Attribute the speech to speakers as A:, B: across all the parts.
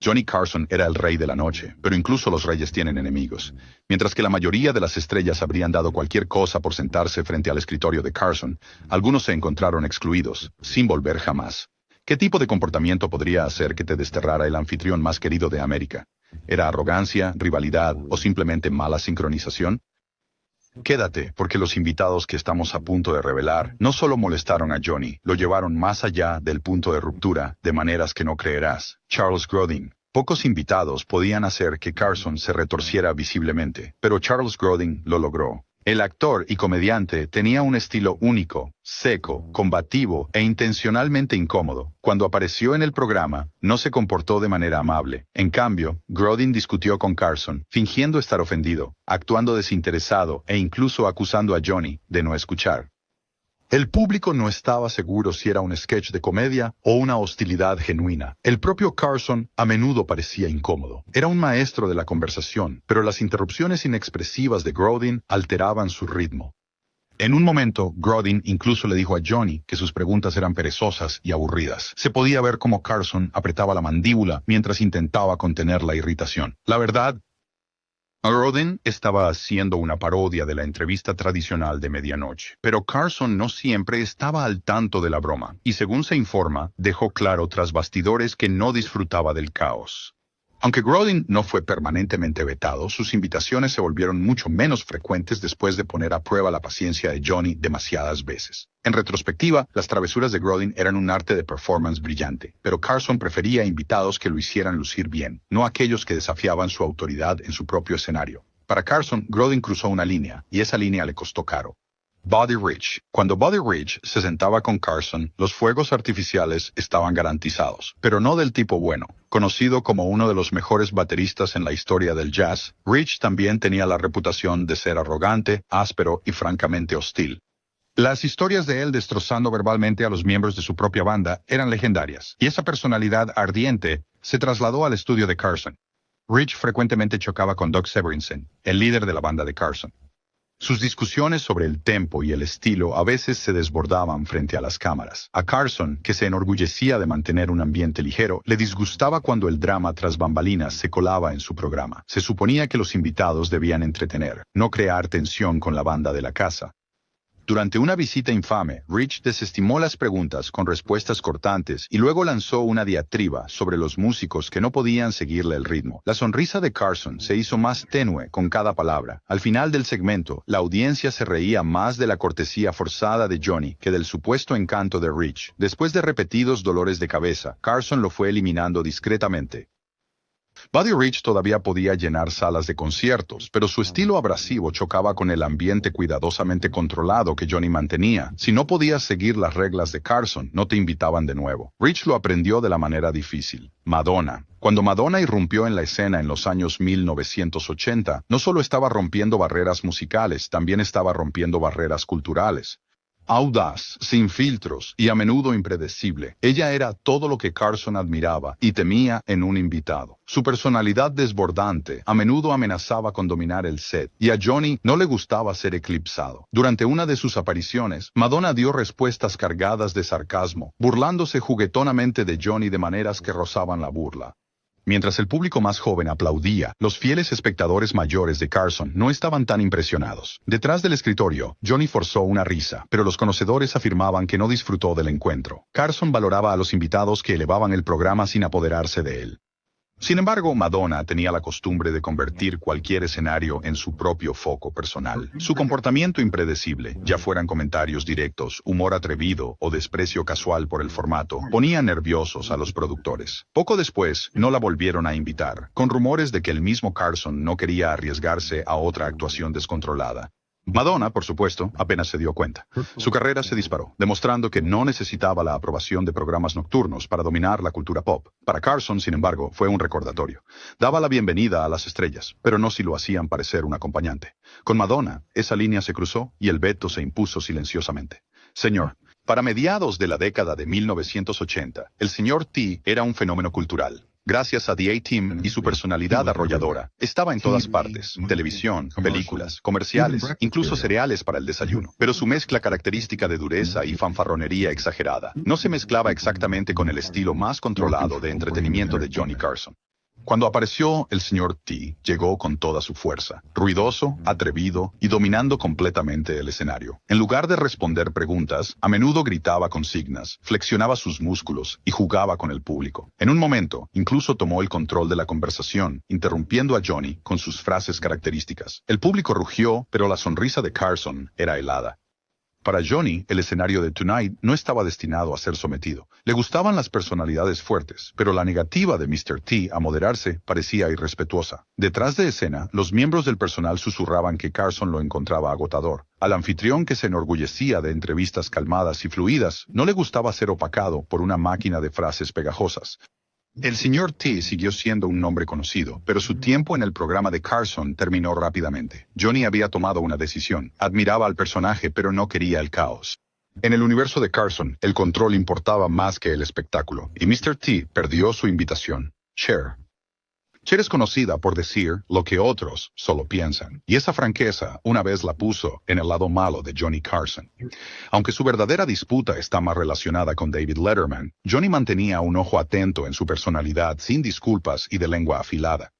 A: Johnny Carson era el rey de la noche, pero incluso los reyes tienen enemigos. Mientras que la mayoría de las estrellas habrían dado cualquier cosa por sentarse frente al escritorio de Carson, algunos se encontraron excluidos, sin volver jamás. ¿Qué tipo de comportamiento podría hacer que te desterrara el anfitrión más querido de América? ¿Era arrogancia, rivalidad o simplemente mala sincronización? Quédate, porque los invitados que estamos a punto de revelar no solo molestaron a Johnny, lo llevaron más allá del punto de ruptura, de maneras que no creerás. Charles Grodin. Pocos invitados podían hacer que Carson se retorciera visiblemente, pero Charles Grodin lo logró. El actor y comediante tenía un estilo único, seco, combativo e intencionalmente incómodo. Cuando apareció en el programa, no se comportó de manera amable. En cambio, Grodin discutió con Carson, fingiendo estar ofendido, actuando desinteresado e incluso acusando a Johnny de no escuchar. El público no estaba seguro si era un sketch de comedia o una hostilidad genuina. El propio Carson a menudo parecía incómodo. Era un maestro de la conversación, pero las interrupciones inexpresivas de Grodin alteraban su ritmo. En un momento, Grodin incluso le dijo a Johnny que sus preguntas eran perezosas y aburridas. Se podía ver cómo Carson apretaba la mandíbula mientras intentaba contener la irritación. La verdad, Grodin estaba haciendo una parodia de la entrevista tradicional de medianoche, pero Carson no siempre estaba al tanto de la broma, y según se informa, dejó claro tras bastidores que no disfrutaba del caos. Aunque Grodin no fue permanentemente vetado, sus invitaciones se volvieron mucho menos frecuentes después de poner a prueba la paciencia de Johnny demasiadas veces. En retrospectiva, las travesuras de Grodin eran un arte de performance brillante, pero Carson prefería invitados que lo hicieran lucir bien, no aquellos que desafiaban su autoridad en su propio escenario. Para Carson, Grodin cruzó una línea, y esa línea le costó caro. Buddy Rich. Cuando Buddy Rich se sentaba con Carson, los fuegos artificiales estaban garantizados, pero no del tipo bueno. Conocido como uno de los mejores bateristas en la historia del jazz, Rich también tenía la reputación de ser arrogante, áspero y francamente hostil. Las historias de él destrozando verbalmente a los miembros de su propia banda eran legendarias, y esa personalidad ardiente se trasladó al estudio de Carson. Rich frecuentemente chocaba con Doug Severinsen, el líder de la banda de Carson. Sus discusiones sobre el tempo y el estilo a veces se desbordaban frente a las cámaras. A Carson, que se enorgullecía de mantener un ambiente ligero, le disgustaba cuando el drama tras bambalinas se colaba en su programa. Se suponía que los invitados debían entretener, no crear tensión con la banda de la casa. Durante una visita infame, Rich desestimó las preguntas con respuestas cortantes y luego lanzó una diatriba sobre los músicos que no podían seguirle el ritmo. La sonrisa de Carson se hizo más tenue con cada palabra. Al final del segmento, la audiencia se reía más de la cortesía forzada de Johnny que del supuesto encanto de Rich. Después de repetidos dolores de cabeza, Carson lo fue eliminando discretamente. Buddy Rich todavía podía llenar salas de conciertos, pero su estilo abrasivo chocaba con el ambiente cuidadosamente controlado que Johnny mantenía. Si no podías seguir las reglas de Carson, no te invitaban de nuevo. Rich lo aprendió de la manera difícil. Madonna. Cuando Madonna irrumpió en la escena en los años 1980, no solo estaba rompiendo barreras musicales, también estaba rompiendo barreras culturales. Audaz, sin filtros y a menudo impredecible, ella era todo lo que Carson admiraba y temía en un invitado. Su personalidad desbordante a menudo amenazaba con dominar el set, y a Johnny no le gustaba ser eclipsado. Durante una de sus apariciones, Madonna dio respuestas cargadas de sarcasmo, burlándose juguetonamente de Johnny de maneras que rozaban la burla. Mientras el público más joven aplaudía, los fieles espectadores mayores de Carson no estaban tan impresionados. Detrás del escritorio, Johnny forzó una risa, pero los conocedores afirmaban que no disfrutó del encuentro. Carson valoraba a los invitados que elevaban el programa sin apoderarse de él. Sin embargo, Madonna tenía la costumbre de convertir cualquier escenario en su propio foco personal. Su comportamiento impredecible, ya fueran comentarios directos, humor atrevido o desprecio casual por el formato, ponía nerviosos a los productores. Poco después, no la volvieron a invitar, con rumores de que el mismo Carson no quería arriesgarse a otra actuación descontrolada. Madonna, por supuesto, apenas se dio cuenta. Su carrera se disparó, demostrando que no necesitaba la aprobación de programas nocturnos para dominar la cultura pop. Para Carson, sin embargo, fue un recordatorio. Daba la bienvenida a las estrellas, pero no si lo hacían parecer un acompañante. Con Madonna, esa línea se cruzó y el veto se impuso silenciosamente. Señor, para mediados de la década de 1980, el señor T era un fenómeno cultural. Gracias a The A-Team y su personalidad arrolladora, estaba en todas partes, televisión, películas, comerciales, incluso cereales para el desayuno. Pero su mezcla característica de dureza y fanfarronería exagerada no se mezclaba exactamente con el estilo más controlado de entretenimiento de Johnny Carson. Cuando apareció, el señor T llegó con toda su fuerza, ruidoso, atrevido y dominando completamente el escenario. En lugar de responder preguntas, a menudo gritaba consignas, flexionaba sus músculos y jugaba con el público. En un momento, incluso tomó el control de la conversación, interrumpiendo a Johnny con sus frases características. El público rugió, pero la sonrisa de Carson era helada. Para Johnny, el escenario de Tonight no estaba destinado a ser sometido. Le gustaban las personalidades fuertes, pero la negativa de Mr. T a moderarse parecía irrespetuosa. Detrás de escena, los miembros del personal susurraban que Carson lo encontraba agotador. Al anfitrión, que se enorgullecía de entrevistas calmadas y fluidas, no le gustaba ser opacado por una máquina de frases pegajosas. El señor T siguió siendo un nombre conocido, pero su tiempo en el programa de Carson terminó rápidamente. Johnny había tomado una decisión. Admiraba al personaje, pero no quería el caos. En el universo de Carson, el control importaba más que el espectáculo, y Mr. T perdió su invitación. Cher. Cher es conocida por decir lo que otros solo piensan, y esa franqueza una vez la puso en el lado malo de Johnny Carson. Aunque su verdadera disputa está más relacionada con David Letterman, Johnny mantenía un ojo atento en su personalidad, sin disculpas y de lengua afilada.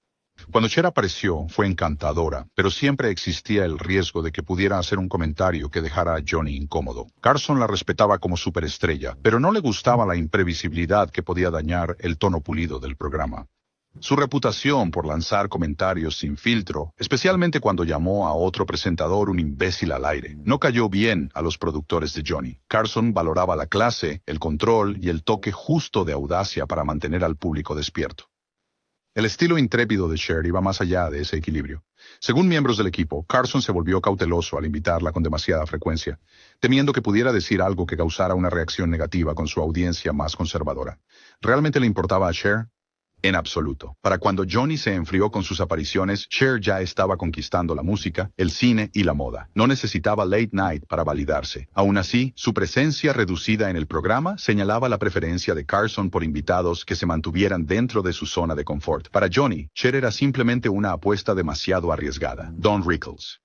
A: Cuando Cher apareció, fue encantadora, pero siempre existía el riesgo de que pudiera hacer un comentario que dejara a Johnny incómodo. Carson la respetaba como superestrella, pero no le gustaba la imprevisibilidad que podía dañar el tono pulido del programa. Su reputación por lanzar comentarios sin filtro, especialmente cuando llamó a otro presentador un imbécil al aire, no cayó bien a los productores de Johnny. Carson valoraba la clase, el control y el toque justo de audacia para mantener al público despierto. El estilo intrépido de Cher iba más allá de ese equilibrio. Según miembros del equipo, Carson se volvió cauteloso al invitarla con demasiada frecuencia, temiendo que pudiera decir algo que causara una reacción negativa con su audiencia más conservadora. ¿Realmente le importaba a Cher? En absoluto. Para cuando Johnny se enfrió con sus apariciones, Cher ya estaba conquistando la música, el cine y la moda. No necesitaba Late Night para validarse. Aún así, su presencia reducida en el programa señalaba la preferencia de Carson por invitados que se mantuvieran dentro de su zona de confort. Para Johnny, Cher era simplemente una apuesta demasiado arriesgada. Don Rickles.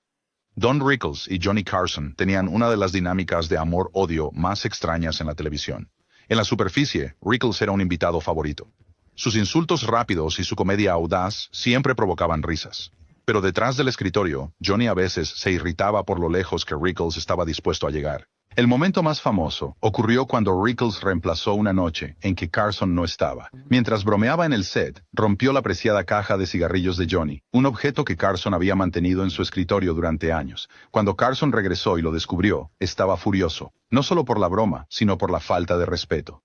A: Don Rickles y Johnny Carson tenían una de las dinámicas de amor-odio más extrañas en la televisión. En la superficie, Rickles era un invitado favorito. Sus insultos rápidos y su comedia audaz siempre provocaban risas. Pero detrás del escritorio, Johnny a veces se irritaba por lo lejos que Rickles estaba dispuesto a llegar. El momento más famoso ocurrió cuando Rickles reemplazó una noche en que Carson no estaba. Mientras bromeaba en el set, rompió la preciada caja de cigarrillos de Johnny, un objeto que Carson había mantenido en su escritorio durante años. Cuando Carson regresó y lo descubrió, estaba furioso, no solo por la broma, sino por la falta de respeto.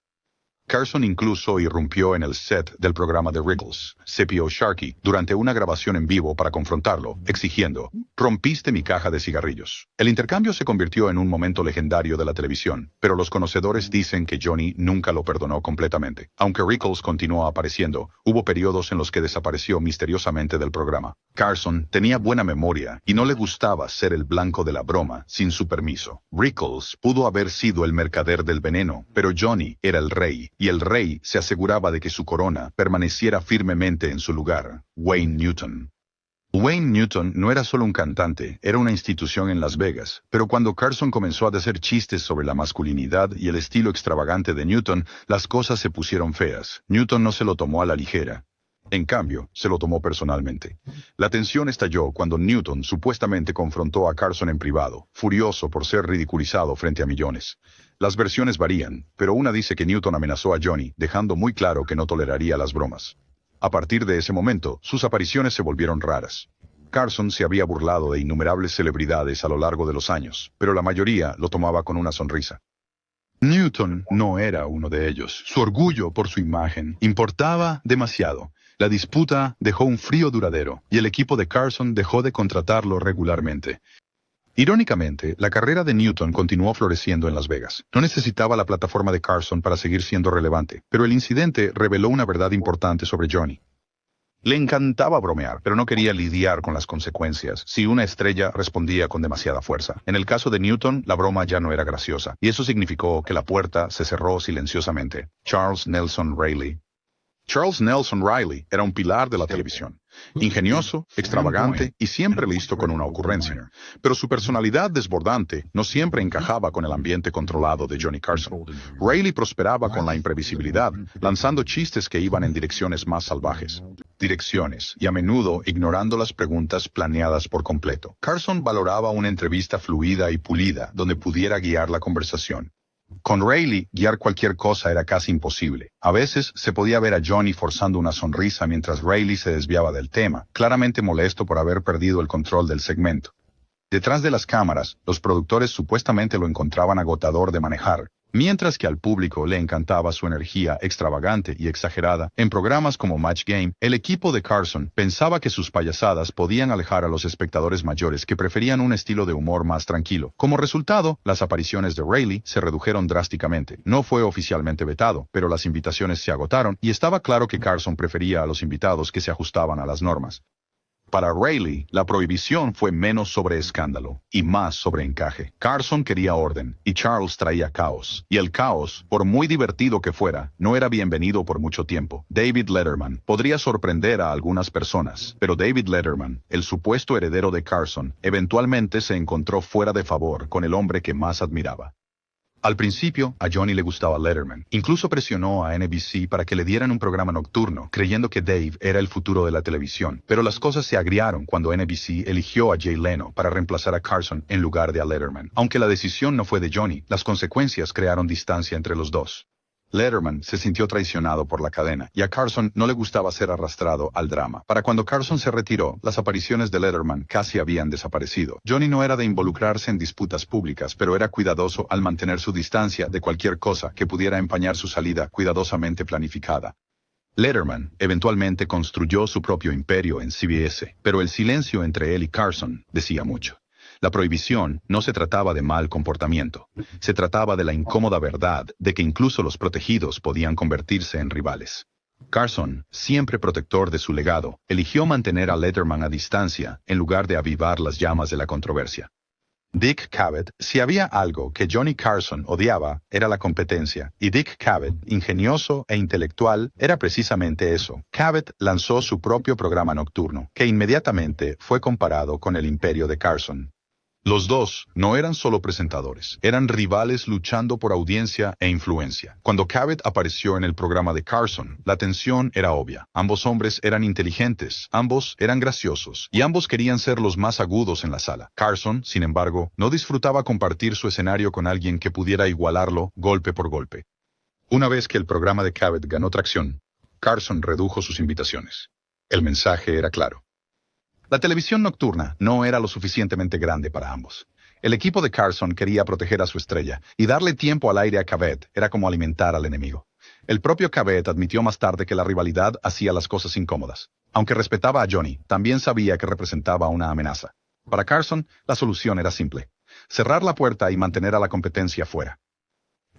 A: Carson incluso irrumpió en el set del programa de Rickles, C.P.O. Sharkey, durante una grabación en vivo para confrontarlo, exigiendo: «Rompiste mi caja de cigarrillos». El intercambio se convirtió en un momento legendario de la televisión, pero los conocedores dicen que Johnny nunca lo perdonó completamente. Aunque Rickles continuó apareciendo, hubo periodos en los que desapareció misteriosamente del programa. Carson tenía buena memoria y no le gustaba ser el blanco de la broma sin su permiso. Rickles pudo haber sido el mercader del veneno, pero Johnny era el rey. Y el rey se aseguraba de que su corona permaneciera firmemente en su lugar. Wayne Newton. Wayne Newton no era solo un cantante, era una institución en Las Vegas, pero cuando Carson comenzó a hacer chistes sobre la masculinidad y el estilo extravagante de Newton, las cosas se pusieron feas. Newton no se lo tomó a la ligera. En cambio, se lo tomó personalmente. La tensión estalló cuando Newton supuestamente confrontó a Carson en privado, furioso por ser ridiculizado frente a millones. Las versiones varían, pero una dice que Newton amenazó a Johnny, dejando muy claro que no toleraría las bromas. A partir de ese momento, sus apariciones se volvieron raras. Carson se había burlado de innumerables celebridades a lo largo de los años, pero la mayoría lo tomaba con una sonrisa. Newton no era uno de ellos. Su orgullo por su imagen importaba demasiado. La disputa dejó un frío duradero, y el equipo de Carson dejó de contratarlo regularmente. Irónicamente, la carrera de Newton continuó floreciendo en Las Vegas. No necesitaba la plataforma de Carson para seguir siendo relevante, pero el incidente reveló una verdad importante sobre Johnny. Le encantaba bromear, pero no quería lidiar con las consecuencias si una estrella respondía con demasiada fuerza. En el caso de Newton, la broma ya no era graciosa, y eso significó que la puerta se cerró silenciosamente. Charles Nelson Reilly. Charles Nelson Riley era un pilar de la televisión. Ingenioso, extravagante y siempre listo con una ocurrencia. Pero su personalidad desbordante no siempre encajaba con el ambiente controlado de Johnny Carson. Riley prosperaba con la imprevisibilidad, lanzando chistes que iban en direcciones más salvajes. Direcciones, y a menudo ignorando las preguntas planeadas por completo. Carson valoraba una entrevista fluida y pulida, donde pudiera guiar la conversación. Con Riley, guiar cualquier cosa era casi imposible. A veces se podía ver a Johnny forzando una sonrisa mientras Riley se desviaba del tema, claramente molesto por haber perdido el control del segmento. Detrás de las cámaras, los productores supuestamente lo encontraban agotador de manejar, mientras que al público le encantaba su energía extravagante y exagerada. En programas como Match Game, el equipo de Carson pensaba que sus payasadas podían alejar a los espectadores mayores que preferían un estilo de humor más tranquilo. Como resultado, las apariciones de Riley se redujeron drásticamente. No fue oficialmente vetado, pero las invitaciones se agotaron y estaba claro que Carson prefería a los invitados que se ajustaban a las normas. Para Riley, la prohibición fue menos sobre escándalo y más sobre encaje. Carson quería orden y Charles traía caos. Y el caos, por muy divertido que fuera, no era bienvenido por mucho tiempo. David Letterman podría sorprender a algunas personas, pero David Letterman, el supuesto heredero de Carson, eventualmente se encontró fuera de favor con el hombre que más admiraba. Al principio, a Johnny le gustaba Letterman. Incluso presionó a NBC para que le dieran un programa nocturno, creyendo que Dave era el futuro de la televisión. Pero las cosas se agriaron cuando NBC eligió a Jay Leno para reemplazar a Carson en lugar de a Letterman. Aunque la decisión no fue de Johnny, las consecuencias crearon distancia entre los dos. Letterman se sintió traicionado por la cadena, y a Carson no le gustaba ser arrastrado al drama. Para cuando Carson se retiró, las apariciones de Letterman casi habían desaparecido. Johnny no era de involucrarse en disputas públicas, pero era cuidadoso al mantener su distancia de cualquier cosa que pudiera empañar su salida cuidadosamente planificada. Letterman eventualmente construyó su propio imperio en CBS, pero el silencio entre él y Carson decía mucho. La prohibición no se trataba de mal comportamiento, se trataba de la incómoda verdad de que incluso los protegidos podían convertirse en rivales. Carson, siempre protector de su legado, eligió mantener a Letterman a distancia en lugar de avivar las llamas de la controversia. Dick Cavett, si había algo que Johnny Carson odiaba, era la competencia, y Dick Cavett, ingenioso e intelectual, era precisamente eso. Cavett lanzó su propio programa nocturno, que inmediatamente fue comparado con el imperio de Carson. Los dos no eran solo presentadores, eran rivales luchando por audiencia e influencia. Cuando Cavett apareció en el programa de Carson, la tensión era obvia. Ambos hombres eran inteligentes, ambos eran graciosos, y ambos querían ser los más agudos en la sala. Carson, sin embargo, no disfrutaba compartir su escenario con alguien que pudiera igualarlo golpe por golpe. Una vez que el programa de Cavett ganó tracción, Carson redujo sus invitaciones. El mensaje era claro. La televisión nocturna no era lo suficientemente grande para ambos. El equipo de Carson quería proteger a su estrella, y darle tiempo al aire a Cavett era como alimentar al enemigo. El propio Cavett admitió más tarde que la rivalidad hacía las cosas incómodas. Aunque respetaba a Johnny, también sabía que representaba una amenaza. Para Carson, la solución era simple: cerrar la puerta y mantener a la competencia fuera.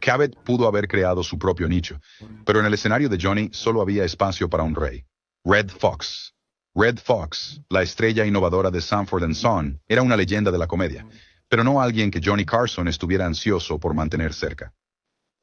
A: Cavett pudo haber creado su propio nicho, pero en el escenario de Johnny solo había espacio para un rey: Red Fox. Red Fox, la estrella innovadora de Sanford and Son, era una leyenda de la comedia, pero no alguien que Johnny Carson estuviera ansioso por mantener cerca.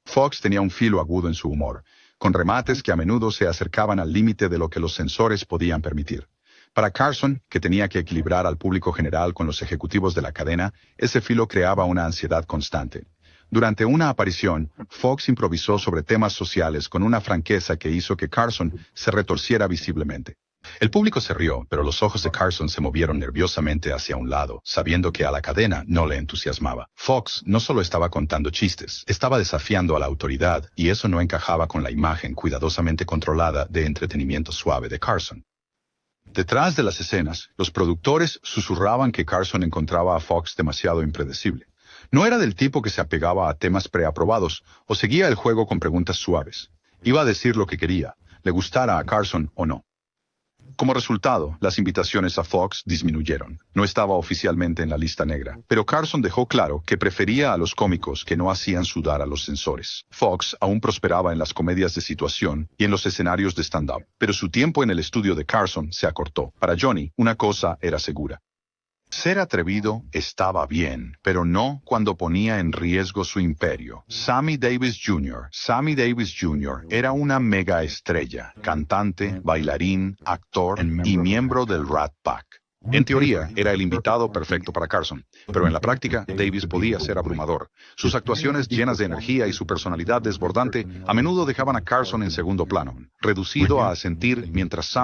A: Fox tenía un filo agudo en su humor, con remates que a menudo se acercaban al límite de lo que los censores podían permitir. Para Carson, que tenía que equilibrar al público general con los ejecutivos de la cadena, ese filo creaba una ansiedad constante. Durante una aparición, Fox improvisó sobre temas sociales con una franqueza que hizo que Carson se retorciera visiblemente. El público se rió, pero los ojos de Carson se movieron nerviosamente hacia un lado, sabiendo que a la cadena no le entusiasmaba. Fox no solo estaba contando chistes, estaba desafiando a la autoridad, y eso no encajaba con la imagen cuidadosamente controlada de entretenimiento suave de Carson. Detrás de las escenas, los productores susurraban que Carson encontraba a Fox demasiado impredecible. No era del tipo que se apegaba a temas preaprobados o seguía el juego con preguntas suaves. Iba a decir lo que quería, le gustara a Carson o no. Como resultado, las invitaciones a Fox disminuyeron. No estaba oficialmente en la lista negra, pero Carson dejó claro que prefería a los cómicos que no hacían sudar a los censores. Fox aún prosperaba en las comedias de situación y en los escenarios de stand-up, pero su tiempo en el estudio de Carson se acortó. Para Johnny, una cosa era segura: Ser atrevido estaba bien, pero no cuando ponía en riesgo su imperio. Sammy Davis Jr. Sammy Davis Jr. era una mega estrella, cantante, bailarín, actor y miembro del Rat Pack. En teoría, era el invitado perfecto para Carson, pero en la práctica, Davis podía ser abrumador. Sus actuaciones llenas de energía y su personalidad desbordante a menudo dejaban a Carson en segundo plano, reducido a asentir mientras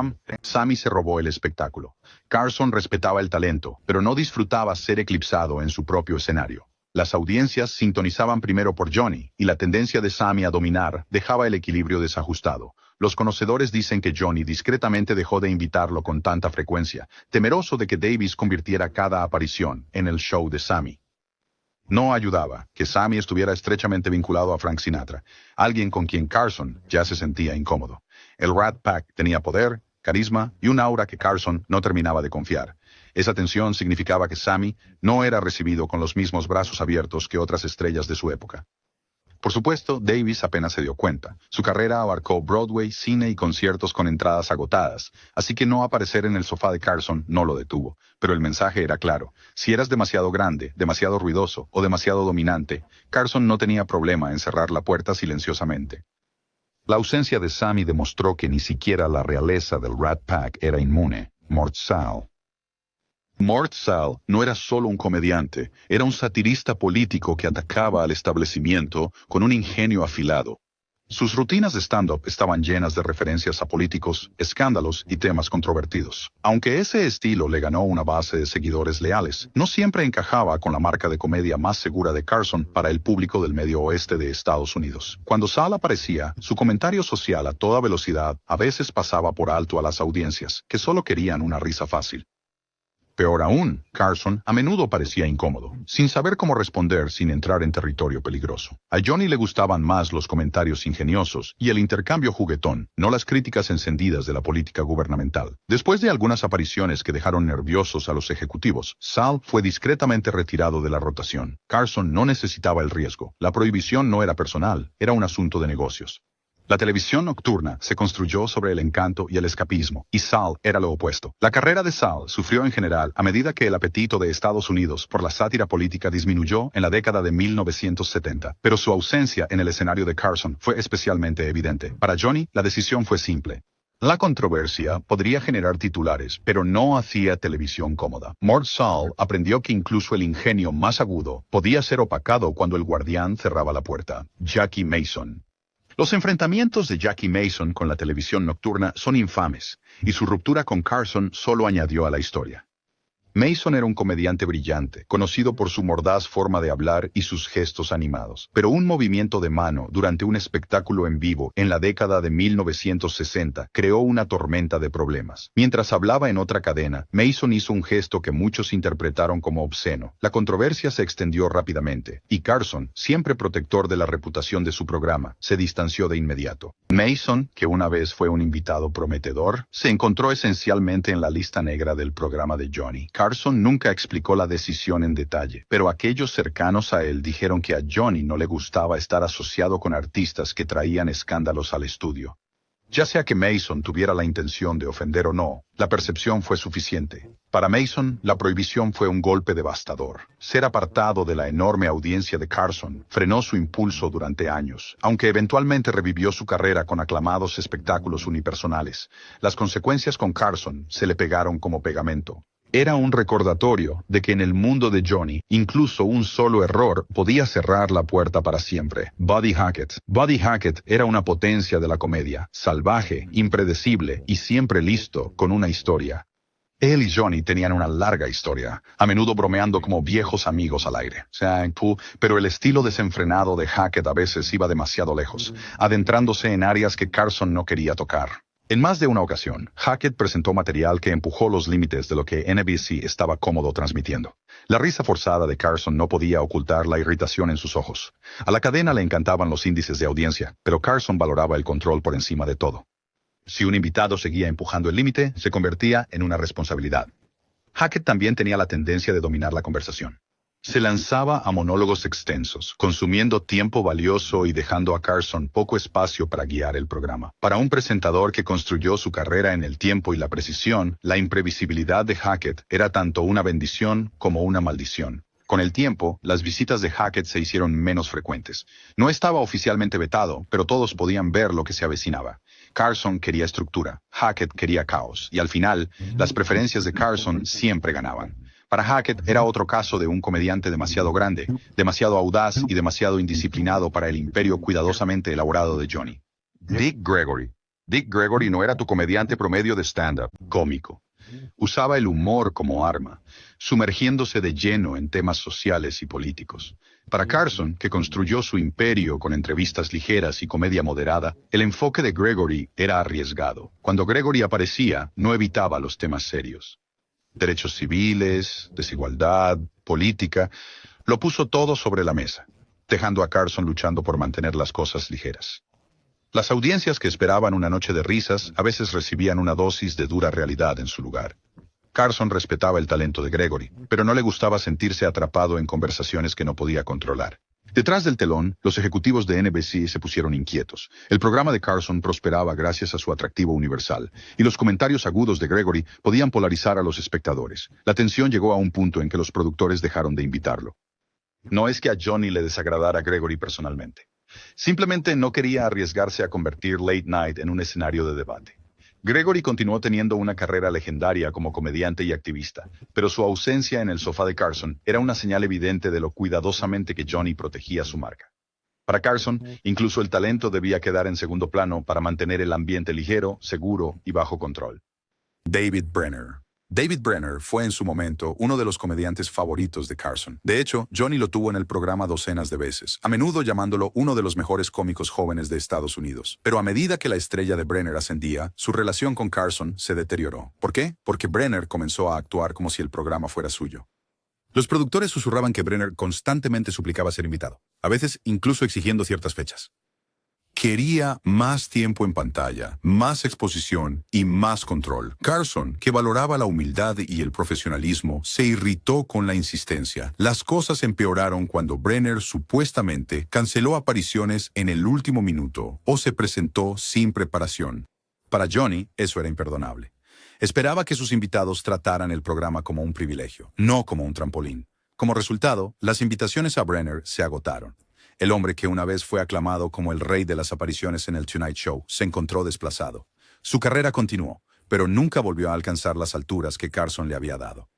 A: Sammy se robó el espectáculo. Carson respetaba el talento, pero no disfrutaba ser eclipsado en su propio escenario. Las audiencias sintonizaban primero por Johnny, y la tendencia de Sammy a dominar dejaba el equilibrio desajustado. Los conocedores dicen que Johnny discretamente dejó de invitarlo con tanta frecuencia, temeroso de que Davis convirtiera cada aparición en el show de Sammy. No ayudaba que Sammy estuviera estrechamente vinculado a Frank Sinatra, alguien con quien Carson ya se sentía incómodo. El Rat Pack tenía poder, carisma y un aura que Carson no terminaba de confiar. Esa tensión significaba que Sammy no era recibido con los mismos brazos abiertos que otras estrellas de su época. Por supuesto, Davis apenas se dio cuenta. Su carrera abarcó Broadway, cine y conciertos con entradas agotadas, así que no aparecer en el sofá de Carson no lo detuvo. Pero el mensaje era claro. Si eras demasiado grande, demasiado ruidoso o demasiado dominante, Carson no tenía problema en cerrar la puerta silenciosamente. La ausencia de Sammy demostró que ni siquiera la realeza del Rat Pack era inmune. Mort Sahl no era solo un comediante, era un satirista político que atacaba al establecimiento con un ingenio afilado. Sus rutinas de stand-up estaban llenas de referencias a políticos, escándalos y temas controvertidos. Aunque ese estilo le ganó una base de seguidores leales, no siempre encajaba con la marca de comedia más segura de Carson para el público del medio oeste de Estados Unidos. Cuando Sahl aparecía, su comentario social a toda velocidad a veces pasaba por alto a las audiencias, que solo querían una risa fácil. Peor aún, Carson a menudo parecía incómodo, sin saber cómo responder sin entrar en territorio peligroso. A Johnny le gustaban más los comentarios ingeniosos y el intercambio juguetón, no las críticas encendidas de la política gubernamental. Después de algunas apariciones que dejaron nerviosos a los ejecutivos, Sahl fue discretamente retirado de la rotación. Carson no necesitaba el riesgo. La prohibición no era personal, era un asunto de negocios. La televisión nocturna se construyó sobre el encanto y el escapismo, y Sahl era lo opuesto. La carrera de Sahl sufrió en general a medida que el apetito de Estados Unidos por la sátira política disminuyó en la década de 1970, pero su ausencia en el escenario de Carson fue especialmente evidente. Para Johnny, la decisión fue simple. La controversia podría generar titulares, pero no hacía televisión cómoda. Mort Sahl aprendió que incluso el ingenio más agudo podía ser opacado cuando el guardián cerraba la puerta. Jackie Mason. Los enfrentamientos de Jackie Mason con la televisión nocturna son infames, y su ruptura con Carson solo añadió a la historia. Mason era un comediante brillante, conocido por su mordaz forma de hablar y sus gestos animados. Pero un movimiento de mano durante un espectáculo en vivo en la década de 1960 creó una tormenta de problemas. Mientras hablaba en otra cadena, Mason hizo un gesto que muchos interpretaron como obsceno. La controversia se extendió rápidamente, y Carson, siempre protector de la reputación de su programa, se distanció de inmediato. Mason, que una vez fue un invitado prometedor, se encontró esencialmente en la lista negra del programa de Johnny. Carson nunca explicó la decisión en detalle, pero aquellos cercanos a él dijeron que a Johnny no le gustaba estar asociado con artistas que traían escándalos al estudio. Ya sea que Mason tuviera la intención de ofender o no, la percepción fue suficiente. Para Mason, la prohibición fue un golpe devastador. Ser apartado de la enorme audiencia de Carson frenó su impulso durante años, aunque eventualmente revivió su carrera con aclamados espectáculos unipersonales. Las consecuencias con Carson se le pegaron como pegamento. Era un recordatorio de que en el mundo de Johnny, incluso un solo error podía cerrar la puerta para siempre. Buddy Hackett. Buddy Hackett era una potencia de la comedia, salvaje, impredecible y siempre listo con una historia. Él y Johnny tenían una larga historia, a menudo bromeando como viejos amigos al aire. Pero el estilo desenfrenado de Hackett a veces iba demasiado lejos, adentrándose en áreas que Carson no quería tocar. En más de una ocasión, Hackett presentó material que empujó los límites de lo que NBC estaba cómodo transmitiendo. La risa forzada de Carson no podía ocultar la irritación en sus ojos. A la cadena le encantaban los índices de audiencia, pero Carson valoraba el control por encima de todo. Si un invitado seguía empujando el límite, se convertía en una responsabilidad. Hackett también tenía la tendencia de dominar la conversación. Se lanzaba a monólogos extensos, consumiendo tiempo valioso y dejando a Carson poco espacio para guiar el programa. Para un presentador que construyó su carrera en el tiempo y la precisión, la imprevisibilidad de Hackett era tanto una bendición como una maldición. Con el tiempo, las visitas de Hackett se hicieron menos frecuentes. No estaba oficialmente vetado, pero todos podían ver lo que se avecinaba. Carson quería estructura, Hackett quería caos, y al final, las preferencias de Carson siempre ganaban. Para Hackett era otro caso de un comediante demasiado grande, demasiado audaz y demasiado indisciplinado para el imperio cuidadosamente elaborado de Johnny. Dick Gregory. Dick Gregory no era tu comediante promedio de stand-up, cómico. Usaba el humor como arma, sumergiéndose de lleno en temas sociales y políticos. Para Carson, que construyó su imperio con entrevistas ligeras y comedia moderada, el enfoque de Gregory era arriesgado. Cuando Gregory aparecía, no evitaba los temas serios. Derechos civiles, desigualdad, política, lo puso todo sobre la mesa, dejando a Carson luchando por mantener las cosas ligeras. Las audiencias que esperaban una noche de risas a veces recibían una dosis de dura realidad en su lugar. Carson respetaba el talento de Gregory, pero no le gustaba sentirse atrapado en conversaciones que no podía controlar. Detrás del telón, los ejecutivos de NBC se pusieron inquietos. El programa de Carson prosperaba gracias a su atractivo universal, y los comentarios agudos de Gregory podían polarizar a los espectadores. La tensión llegó a un punto en que los productores dejaron de invitarlo. No es que a Johnny le desagradara a Gregory personalmente. Simplemente no quería arriesgarse a convertir Late Night en un escenario de debate. Gregory continuó teniendo una carrera legendaria como comediante y activista, pero su ausencia en el sofá de Carson era una señal evidente de lo cuidadosamente que Johnny protegía su marca. Para Carson, incluso el talento debía quedar en segundo plano para mantener el ambiente ligero, seguro y bajo control. David Brenner. David Brenner fue en su momento uno de los comediantes favoritos de Carson. De hecho, Johnny lo tuvo en el programa docenas de veces, a menudo llamándolo uno de los mejores cómicos jóvenes de Estados Unidos. Pero a medida que la estrella de Brenner ascendía, su relación con Carson se deterioró. ¿Por qué? Porque Brenner comenzó a actuar como si el programa fuera suyo. Los productores susurraban que Brenner constantemente suplicaba ser invitado, a veces incluso exigiendo ciertas fechas. Quería más tiempo en pantalla, más exposición y más control. Carson, que valoraba la humildad y el profesionalismo, se irritó con la insistencia. Las cosas empeoraron cuando Brenner supuestamente canceló apariciones en el último minuto o se presentó sin preparación. Para Johnny, eso era imperdonable. Esperaba que sus invitados trataran el programa como un privilegio, no como un trampolín. Como resultado, las invitaciones a Brenner se agotaron. El hombre que una vez fue aclamado como el rey de las apariciones en el Tonight Show se encontró desplazado. Su carrera continuó, pero nunca volvió a alcanzar las alturas que Carson le había dado.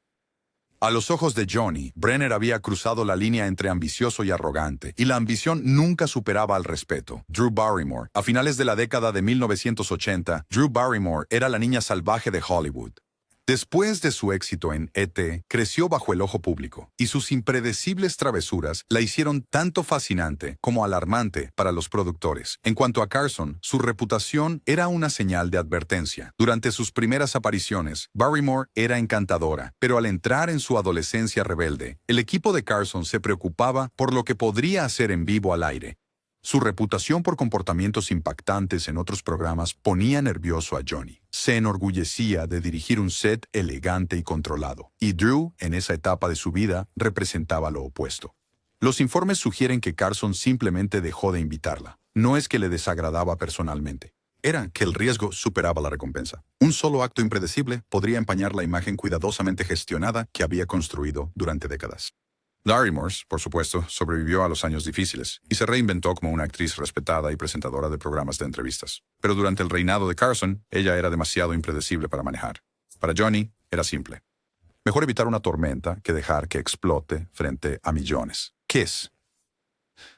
A: A los ojos de Johnny, Brenner había cruzado la línea entre ambicioso y arrogante, y la ambición nunca superaba al respeto. Drew Barrymore. A finales de la década de 1980, Drew Barrymore era la niña salvaje de Hollywood. Después de su éxito en E.T., creció bajo el ojo público, y sus impredecibles travesuras la hicieron tanto fascinante como alarmante para los productores. En cuanto a Carson, su reputación era una señal de advertencia. Durante sus primeras apariciones, Barrymore era encantadora, pero al entrar en su adolescencia rebelde, el equipo de Carson se preocupaba por lo que podría hacer en vivo al aire. Su reputación por comportamientos impactantes en otros programas ponía nervioso a Johnny. Se enorgullecía de dirigir un set elegante y controlado, y Drew, en esa etapa de su vida, representaba lo opuesto. Los informes sugieren que Carson simplemente dejó de invitarla. No es que le desagradaba personalmente. Era que el riesgo superaba la recompensa. Un solo acto impredecible podría empañar la imagen cuidadosamente gestionada que había construido durante décadas. Barrymore, por supuesto, sobrevivió a los años difíciles y se reinventó como una actriz respetada y presentadora de programas de entrevistas. Pero durante el reinado de Carson, ella era demasiado impredecible para manejar. Para Johnny, era simple. Mejor evitar una tormenta que dejar que explote frente a millones. Kiss.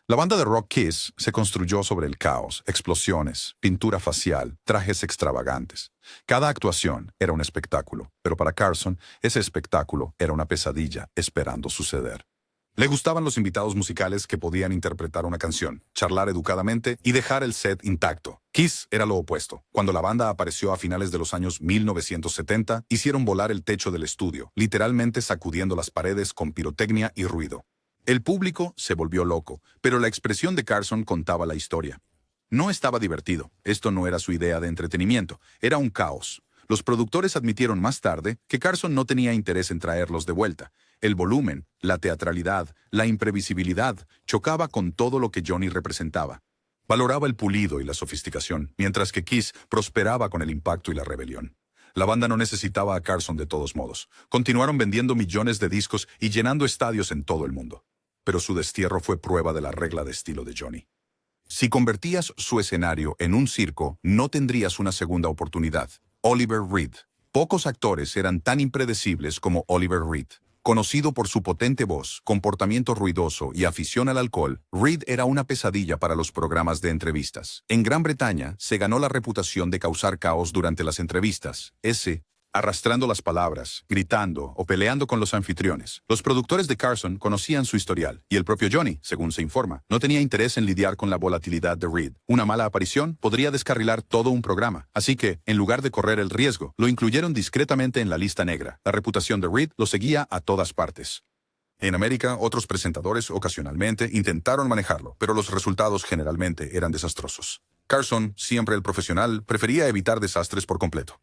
A: La banda de rock Kiss se construyó sobre el caos, explosiones, pintura facial, trajes extravagantes. Cada actuación era un espectáculo, pero para Carson, ese espectáculo era una pesadilla esperando suceder. Le gustaban los invitados musicales que podían interpretar una canción, charlar educadamente y dejar el set intacto. Kiss era lo opuesto. Cuando la banda apareció a finales de los años 1970, hicieron volar el techo del estudio, literalmente sacudiendo las paredes con pirotecnia y ruido. El público se volvió loco, pero la expresión de Carson contaba la historia. No estaba divertido. Esto no era su idea de entretenimiento. Era un caos. Los productores admitieron más tarde que Carson no tenía interés en traerlos de vuelta.
B: El volumen, la teatralidad, la imprevisibilidad chocaba con todo lo que Johnny representaba. Valoraba el pulido y la sofisticación, mientras que Kiss prosperaba con el impacto y la rebelión. La banda no necesitaba a Carson de todos modos. Continuaron vendiendo millones de discos y llenando estadios en todo el mundo. Pero su destierro fue prueba de la regla de estilo de Johnny. Si convertías su escenario en un circo, no tendrías una segunda oportunidad. Oliver Reed. Pocos actores eran tan impredecibles como Oliver Reed. Conocido por su potente voz, comportamiento ruidoso y afición al alcohol, Reed era una pesadilla para los programas de entrevistas. En Gran Bretaña, se ganó la reputación de causar caos durante las entrevistas, arrastrando las palabras, gritando o peleando con los anfitriones. Los productores de Carson conocían su historial, y el propio Johnny, según se informa, no tenía interés en lidiar con la volatilidad de Reed. Una mala aparición podría descarrilar todo un programa, así que, en lugar de correr el riesgo, lo incluyeron discretamente en la lista negra. La reputación de Reed lo seguía a todas partes. En América, otros presentadores ocasionalmente intentaron manejarlo, pero los resultados generalmente eran desastrosos. Carson, siempre el profesional, prefería evitar desastres por completo.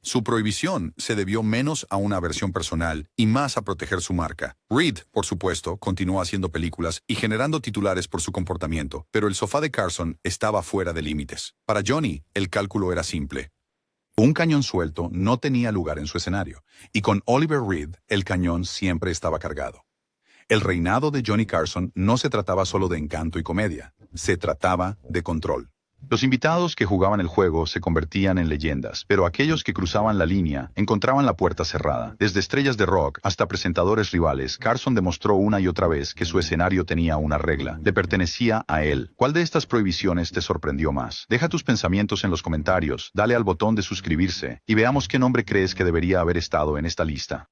B: Su prohibición se debió menos a una aversión personal y más a proteger su marca. Reed, por supuesto, continuó haciendo películas y generando titulares por su comportamiento, pero el sofá de Carson estaba fuera de límites. Para Johnny, el cálculo era simple. Un cañón suelto no tenía lugar en su escenario, y con Oliver Reed, el cañón siempre estaba cargado. El reinado de Johnny Carson no se trataba solo de encanto y comedia, se trataba de control.
A: Los invitados que jugaban el juego se convertían en leyendas, pero aquellos que cruzaban la línea encontraban la puerta cerrada. Desde estrellas de rock hasta presentadores rivales, Carson demostró una y otra vez que su escenario tenía una regla, le pertenecía a él. ¿Cuál de estas prohibiciones te sorprendió más? Deja tus pensamientos en los comentarios, dale al botón de suscribirse, y veamos qué nombre crees que debería haber estado en esta lista.